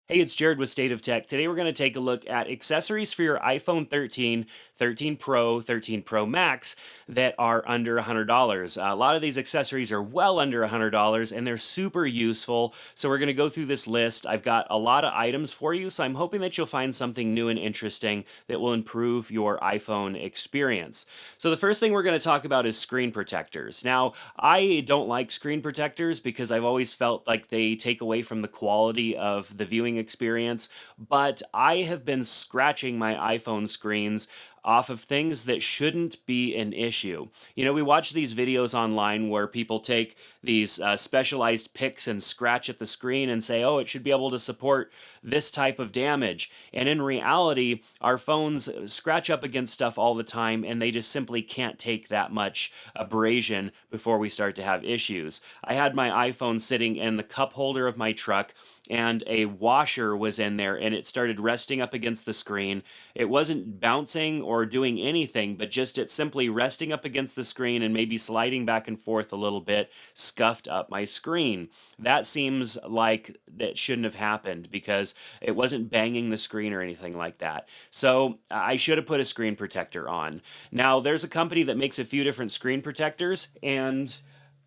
Hey, it's Jared with State of Tech. Today we're going to take a look at accessories for your iPhone 13, 13 Pro, 13 Pro Max that are under $100. A lot of these accessories are well under $100 and they're super useful. So we're going to go through this list. I've got a lot of items for you, so I'm hoping that you'll find something new and interesting that will improve your iPhone experience. So the first thing we're going to talk about is screen protectors. Now, I don't like screen protectors because I've always felt like they take away from the quality of the viewing experience, but I have been scratching my iPhone screens off of things that shouldn't be an issue. You know, we watch these videos online where people take these specialized picks and scratch at the screen and say, oh, it should be able to support this type of damage. And in reality, our phones scratch up against stuff all the time and they just simply can't take that much abrasion before we start to have issues. I had my iPhone sitting in the cup holder of my truck and a washer was in there and it started resting up against the screen. It wasn't bouncing or doing anything, but just it simply resting up against the screen and maybe sliding back and forth a little bit scuffed up my screen. That seems like that shouldn't have happened because it wasn't banging the screen or anything like that. So I should have put a screen protector on. Now, there's a company that makes a few different screen protectors, and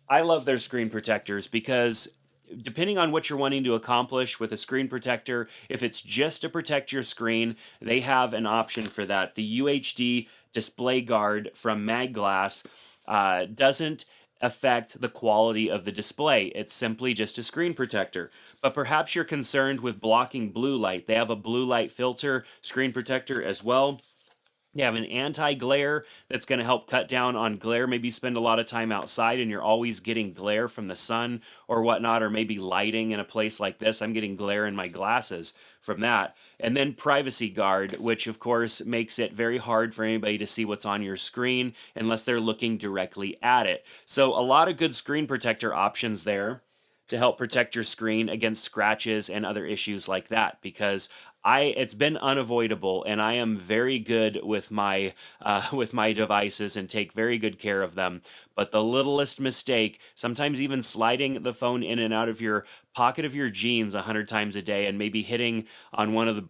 I love their screen protectors because depending on what you're wanting to accomplish with a screen protector, if it's just to protect your screen, they have an option for that. The UHD display guard from MagGlass doesn't affect the quality of the display. It's simply just a screen protector. But perhaps you're concerned with blocking blue light. They have a blue light filter screen protector as well. You have an anti-glare that's going to help cut down on glare. Maybe you spend a lot of time outside and you're always getting glare from the sun or whatnot, or maybe lighting in a place like this. I'm getting glare in my glasses from that. And then privacy guard, which of course makes it very hard for anybody to see what's on your screen unless they're looking directly at it. So a lot of good screen protector options there to help protect your screen against scratches and other issues like that, because it's been unavoidable and I am very good with my with my devices and take very good care of them. But the littlest mistake, sometimes even sliding the phone in and out of your pocket of your jeans 100 times a day and maybe hitting on one of the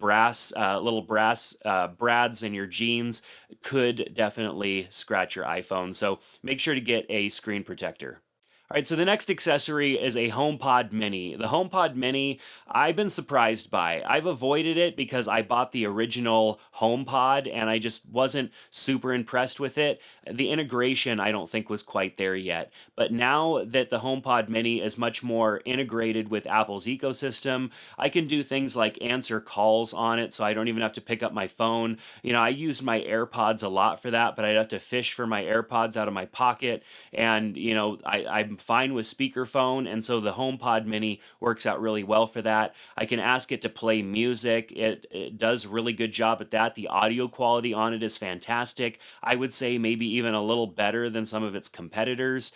little brass brads in your jeans, could definitely scratch your iPhone. So make sure to get a screen protector. All right, so the next accessory is a HomePod Mini. The HomePod Mini, I've been surprised by. I've avoided it because I bought the original HomePod and I just wasn't super impressed with it. The integration, I don't think, was quite there yet. But now that the HomePod Mini is much more integrated with Apple's ecosystem, I can do things like answer calls on it so I don't even have to pick up my phone. You know, I used my AirPods a lot for that, but I'd have to fish for my AirPods out of my pocket. And, you know, I'm fine with speakerphone, and so the HomePod Mini works out really well for that. I can ask it to play music. It does a really good job at that. The audio quality on it is fantastic. I would say maybe even a little better than some of its competitors.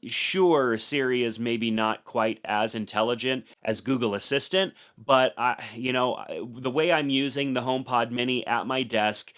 Sure, Siri is maybe not quite as intelligent as Google Assistant, but the way I'm using the HomePod Mini at my desk,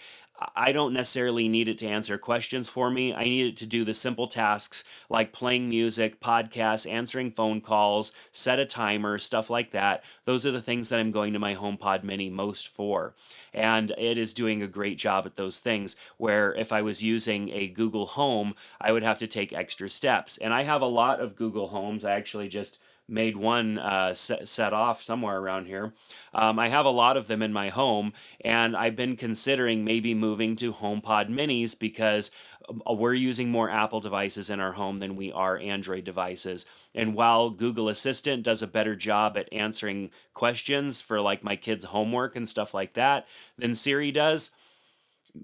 I don't necessarily need it to answer questions for me. I need it to do the simple tasks like playing music, podcasts, answering phone calls, set a timer, stuff like that. Those are the things that I'm going to my HomePod Mini most for. And it is doing a great job at those things, where if I was using a Google Home, I would have to take extra steps. And I have a lot of Google Homes. I actually just made one set off somewhere around here. I have a lot of them in my home, and I've been considering maybe moving to HomePod Minis because we're using more Apple devices in our home than we are Android devices. And while Google Assistant does a better job at answering questions for like my kids' homework and stuff like that than Siri does,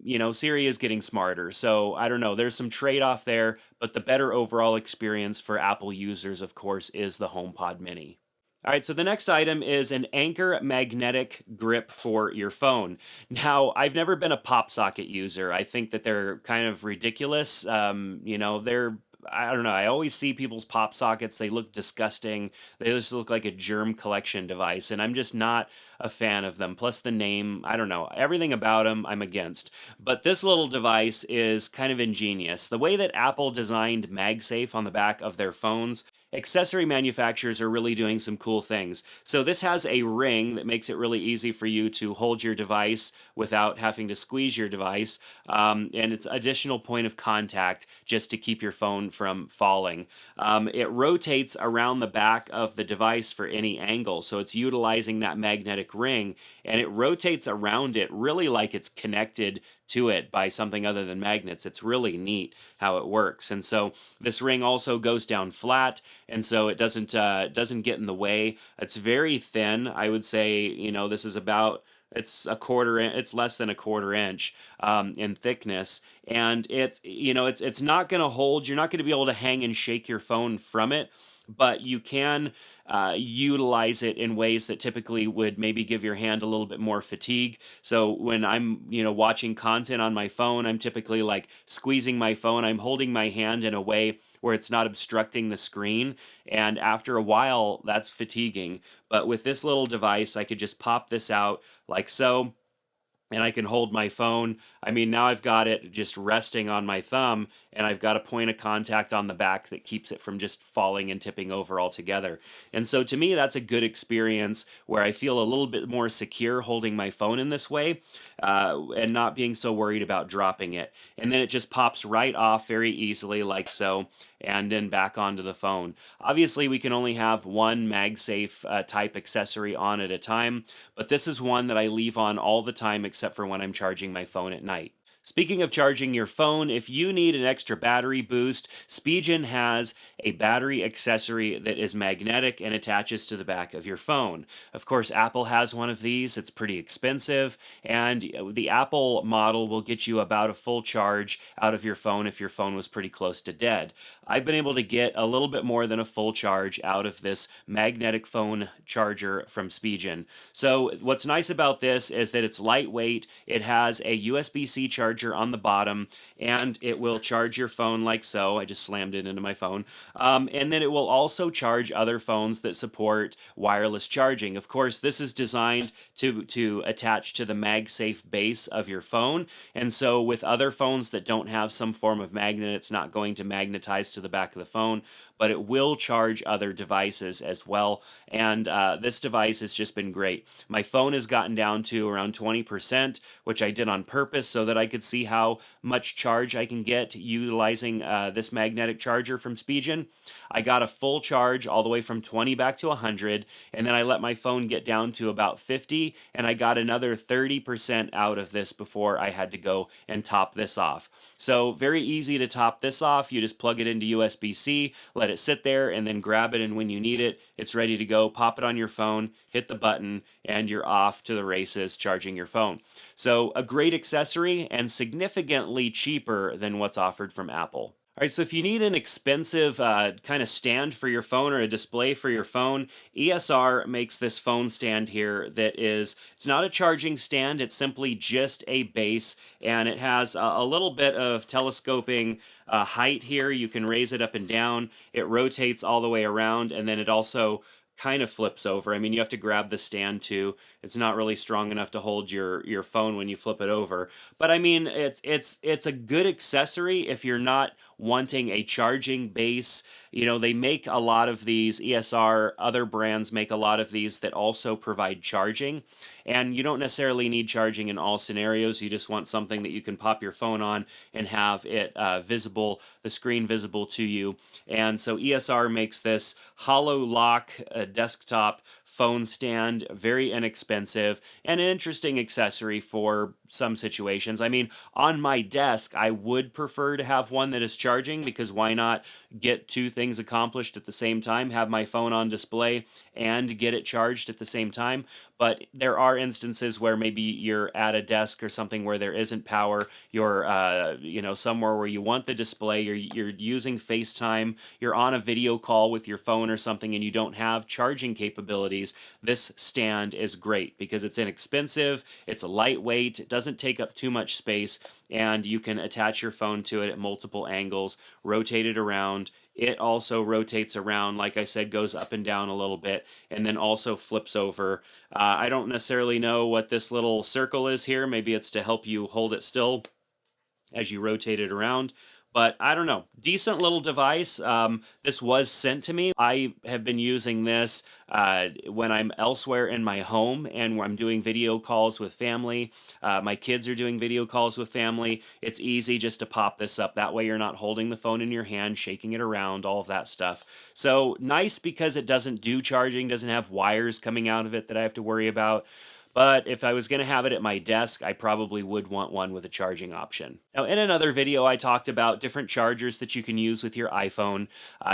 you know, Siri is getting smarter. So I don't know. There's some trade off there, but the better overall experience for Apple users, of course, is the HomePod Mini. All right, so the next item is an Anchor magnetic grip for your phone. Now, I've never been a pop socket user. I think that they're kind of ridiculous. I don't know. I always see people's pop sockets. They look disgusting. They just look like a germ collection device, and I'm just not a fan of them. Plus, the name, I don't know. Everything about them, I'm against. But this little device is kind of ingenious. The way that Apple designed MagSafe on the back of their phones, accessory manufacturers are really doing some cool things. So this has a ring that makes it really easy for you to hold your device without having to squeeze your device, and it's additional point of contact just to keep your phone from falling. It rotates around the back of the device for any angle, so it's utilizing that magnetic ring, and it rotates around it really like it's connected to it by something other than magnets. It's really neat how it works. And so this ring also goes down flat, and so it doesn't get in the way. It's very thin. I would say, this is about, it's a quarter it's less than a quarter inch in thickness, and it's not going to hold. You're not going to be able to hang and shake your phone from it, but you can utilize it in ways that typically would maybe give your hand a little bit more fatigue. So when I'm, watching content on my phone, I'm typically like squeezing my phone. I'm holding my hand in a way where it's not obstructing the screen. And after a while, that's fatiguing. But with this little device, I could just pop this out like so, and I can hold my phone. I mean, now I've got it just resting on my thumb, and I've got a point of contact on the back that keeps it from just falling and tipping over altogether. And so to me, that's a good experience where I feel a little bit more secure holding my phone in this way, and not being so worried about dropping it. And then it just pops right off very easily like so, and then back onto the phone. Obviously, we can only have one MagSafe type accessory on at a time, but this is one that I leave on all the time except for when I'm charging my phone at night. Speaking of charging your phone, if you need an extra battery boost, Spigen has a battery accessory that is magnetic and attaches to the back of your phone. Of course, Apple has one of these. It's pretty expensive, and the Apple model will get you about a full charge out of your phone if your phone was pretty close to dead. I've been able to get a little bit more than a full charge out of this magnetic phone charger from Spigen. So what's nice about this is that it's lightweight. It has a USB-C charger on the bottom, and it will charge your phone like so. I just slammed it into my phone. And then it will also charge other phones that support wireless charging. Of course, this is designed to attach to the MagSafe base of your phone, and so with other phones that don't have some form of magnet, it's not going to magnetize to the back of the phone, but it will charge other devices as well. And this device has just been great. My phone has gotten down to around 20%, which I did on purpose so that I could see how much charge I can get utilizing this magnetic charger from Spigen. I got a full charge all the way from 20 back to 100, and then I let my phone get down to about 50, and I got another 30% out of this before I had to go and top this off. So very easy to top this off. You just plug it into USB-C, let it sit there, and then grab it, and when you need it, it's ready to go. Pop it on your phone, hit the button, and you're off to the races charging your phone. So a great accessory and significantly cheaper than what's offered from Apple. All right, so if you need an expensive kind of stand for your phone or a display for your phone, ESR makes this phone stand here that it's not a charging stand, it's simply just a base, and it has a little bit of telescoping height here. You can raise it up and down. It rotates all the way around, and then it also kind of flips over. I mean, you have to grab the stand too. It's not really strong enough to hold your phone when you flip it over. But I mean, it's a good accessory if you're not wanting a charging base. They make a lot of these, ESR, other brands make a lot of these that also provide charging. And you don't necessarily need charging in all scenarios. You just want something that you can pop your phone on and have it visible, the screen visible to you. And so ESR makes this Halolock desktop phone stand, very inexpensive, and an interesting accessory for some situations. I mean, on my desk, I would prefer to have one that is charging, because why not get two things accomplished at the same time, have my phone on display and get it charged at the same time. But there are instances where maybe you're at a desk or something where there isn't power, you're somewhere where you want the display, you're using FaceTime, you're on a video call with your phone or something, and you don't have charging capabilities. This stand is great because it's inexpensive, it's lightweight, it doesn't take up too much space, and you can attach your phone to it at multiple angles, rotate it around. It also rotates around, like I said, goes up and down a little bit, and then also flips over. I don't necessarily know what this little circle is here. Maybe it's to help you hold it still as you rotate it around. But I don't know, decent little device. This was sent to me. I have been using this when I'm elsewhere in my home and when I'm doing video calls with family. My kids are doing video calls with family. It's easy just to pop this up. That way you're not holding the phone in your hand, shaking it around, all of that stuff. So nice because it doesn't do charging, doesn't have wires coming out of it that I have to worry about. But if I was going to have it at my desk, I probably would want one with a charging option. Now, in another video, I talked about different chargers that you can use with your iPhone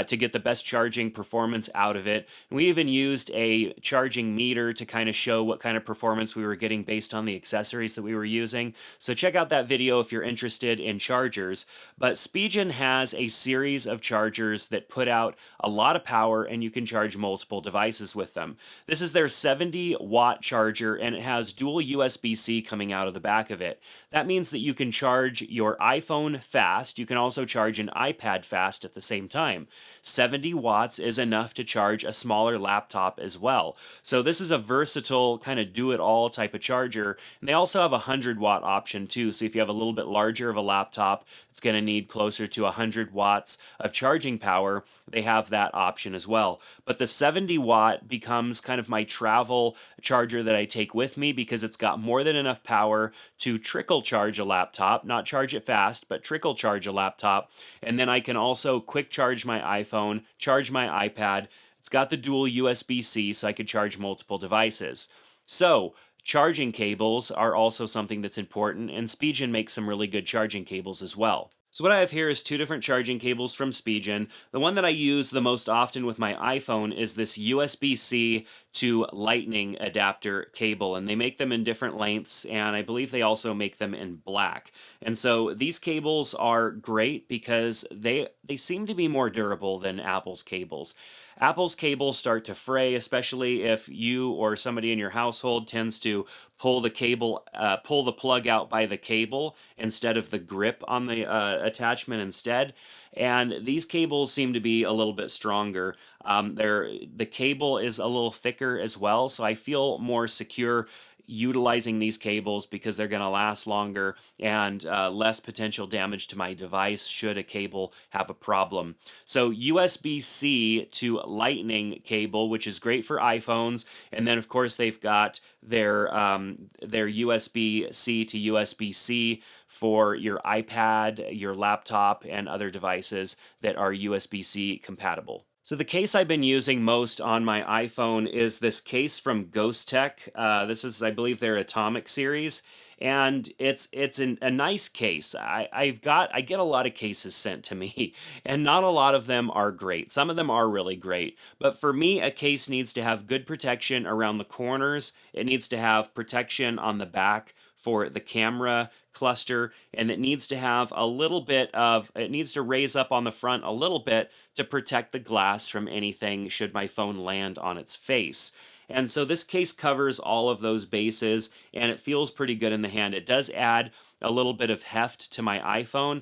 to get the best charging performance out of it. And we even used a charging meter to kind of show what kind of performance we were getting based on the accessories that we were using. So check out that video if you're interested in chargers. But Spigen has a series of chargers that put out a lot of power and you can charge multiple devices with them. This is their 70-watt charger, and it has dual USB-C coming out of the back of it. That means that you can charge your iPhone fast. You can also charge an iPad fast at the same time. 70 watts is enough to charge a smaller laptop as well. So this is a versatile kind of do-it-all type of charger. And they also have a 100-watt option too. So if you have a little bit larger of a laptop, it's going to need closer to 100 watts of charging power. They have that option as well. But the 70-watt becomes kind of my travel charger that I take with me because it's got more than enough power to trickle charge a laptop, not charge it fast, but trickle charge a laptop. And then I can also quick charge my iPhone, charge my iPad. It's got the dual USB-C, so I could charge multiple devices. So charging cables are also something that's important, and Spigen makes some really good charging cables as well. So what I have here is two different charging cables from Spigen. The one that I use the most often with my iPhone is this USB-C to Lightning adapter cable, and they make them in different lengths, and I believe they also make them in black. And so these cables are great because they seem to be more durable than Apple's cables. Apple's cables start to fray, especially if you or somebody in your household tends to pull the plug out by the cable instead of the grip on the attachment instead. And these cables seem to be a little bit stronger. The cable is a little thicker as well, so I feel more secure utilizing these cables because they're going to last longer and less potential damage to my device should a cable have a problem. So USB-C to Lightning cable, which is great for iPhones, and then of course they've got their USB-C to USB-C for your iPad, your laptop, and other devices that are USB-C compatible. So the case I've been using most on my iPhone is this case from Ghostek. This is, I believe, their Atomic series, and it's a nice case. I get a lot of cases sent to me, and not a lot of them are great. Some of them are really great, but for me, a case needs to have good protection around the corners. It needs to have protection on the back for the camera cluster, and it needs to have it needs to raise up on the front a little bit to protect the glass from anything should my phone land on its face. And so this case covers all of those bases, and it feels pretty good in the hand. It does add a little bit of heft to my iPhone.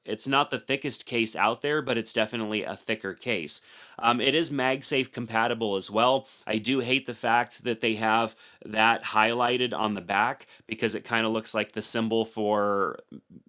It's not the thickest case out there, but it's definitely a thicker case. It is MagSafe compatible as well. I do hate the fact that they have that highlighted on the back because it kind of looks like the symbol for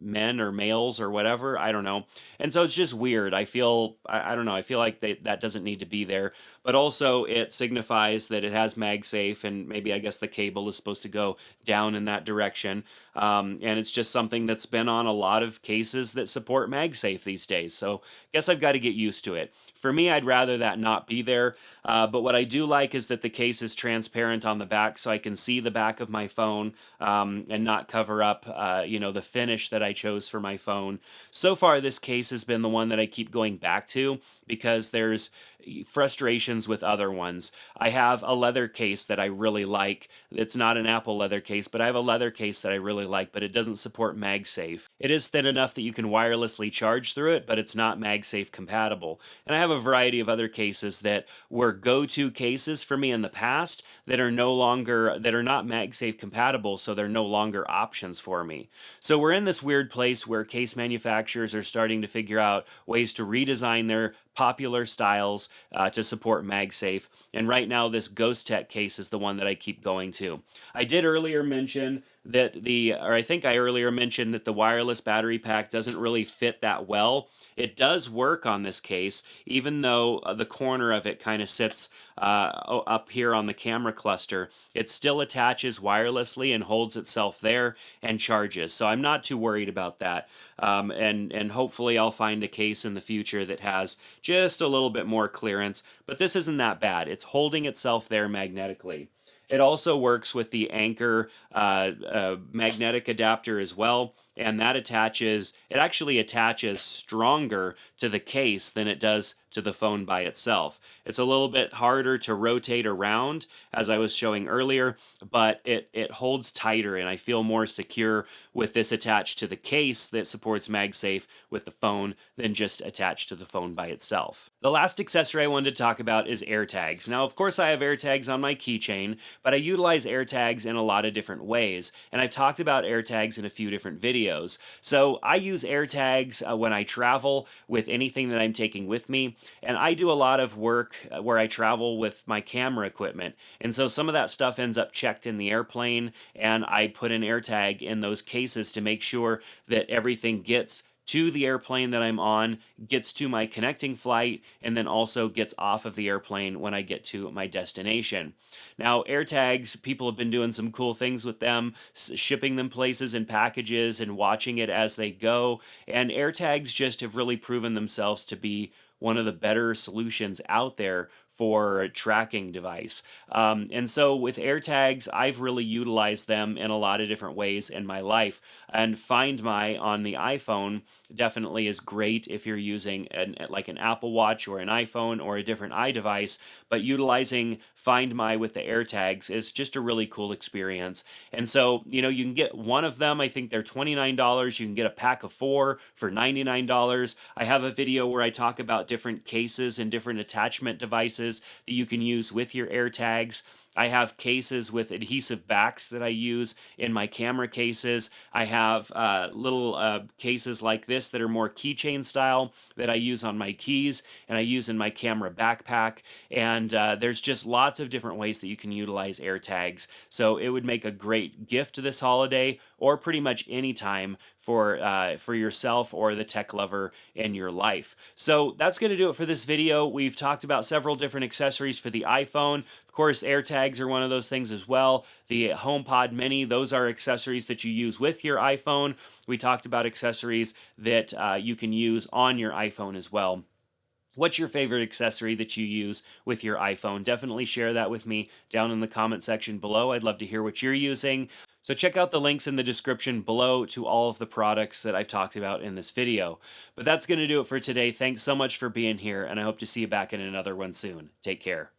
men or males or whatever. I don't know. And so it's just weird. I don't know. I feel like that doesn't need to be there. But also it signifies that it has MagSafe, and maybe I guess the cable is supposed to go down in that direction. And it's just something that's been on a lot of cases that support MagSafe these days. So guess I've got to get used to it. For me, I'd rather that not be there, but what I do like is that the case is transparent on the back so I can see the back of my phone and not cover up, the finish that I chose for my phone. So far, this case has been the one that I keep going back to because there's frustrations with other ones. I have a leather case that I really like. It's not an Apple leather case, but I have a leather case that I really like, but it doesn't support MagSafe. It is thin enough that you can wirelessly charge through it, but it's not MagSafe compatible. And I have a variety of other cases that were go-to cases for me in the past that are not MagSafe compatible, so they're no longer options for me. So we're in this weird place where case manufacturers are starting to figure out ways to redesign their popular styles to support MagSafe. And right now, this Ghostek case is the one that I keep going to. I did earlier mention that or I think I earlier mentioned that the wireless battery pack doesn't really fit that well. It does work on this case, even though the corner of it kind of sits up here on the camera cluster. It still attaches wirelessly and holds itself there and charges. So I'm not too worried about that. And hopefully I'll find a case in the future that has just a little bit more clearance. But this isn't that bad. It's holding itself there magnetically. It also works with the Anchor magnetic adapter as well, and it actually attaches stronger to the case than it does to the phone by itself. It's a little bit harder to rotate around, as I was showing earlier, but it holds tighter, and I feel more secure with this attached to the case that supports MagSafe with the phone than just attached to the phone by itself. The last accessory I wanted to talk about is Airtags. Now, of course, I have Airtags on my keychain, but I utilize Airtags in a lot of different ways, and I've talked about Airtags in a few different videos. So I use Airtags when I travel with anything that I'm taking with me, and I do a lot of work where I travel with my camera equipment, and so some of that stuff ends up checked in the airplane, and I put an AirTag in those cases to make sure that everything gets to the airplane that I'm on, gets to my connecting flight, and then also gets off of the airplane when I get to my destination. Now, AirTags, people have been doing some cool things with them, shipping them places in packages and watching it as they go, and AirTags just have really proven themselves to be one of the better solutions out there for a tracking device. And so with AirTags, I've really utilized them in a lot of different ways in my life. And Find My on the iPhone definitely is great if you're using like an Apple Watch or an iPhone or a different iDevice, but utilizing Find My with the AirTags is just a really cool experience. And so, you can get one of them. I think they're $29. You can get a pack of four for $99. I have a video where I talk about different cases and different attachment devices that you can use with your AirTags. I have cases with adhesive backs that I use in my camera cases. I have little cases like this that are more keychain style that I use on my keys and I use in my camera backpack. And there's just lots of different ways that you can utilize AirTags. So it would make a great gift this holiday or pretty much any time for yourself or the tech lover in your life. So that's going to do it for this video. We've talked about several different accessories for the iPhone. Of course, AirTags are one of those things as well. The HomePod Mini, those are accessories that you use with your iPhone. We talked about accessories that you can use on your iPhone as well. What's your favorite accessory that you use with your iPhone? Definitely share that with me down in the comment section below. I'd love to hear what you're using. So check out the links in the description below to all of the products that I've talked about in this video. But that's going to do it for today. Thanks so much for being here, and I hope to see you back in another one soon. Take care.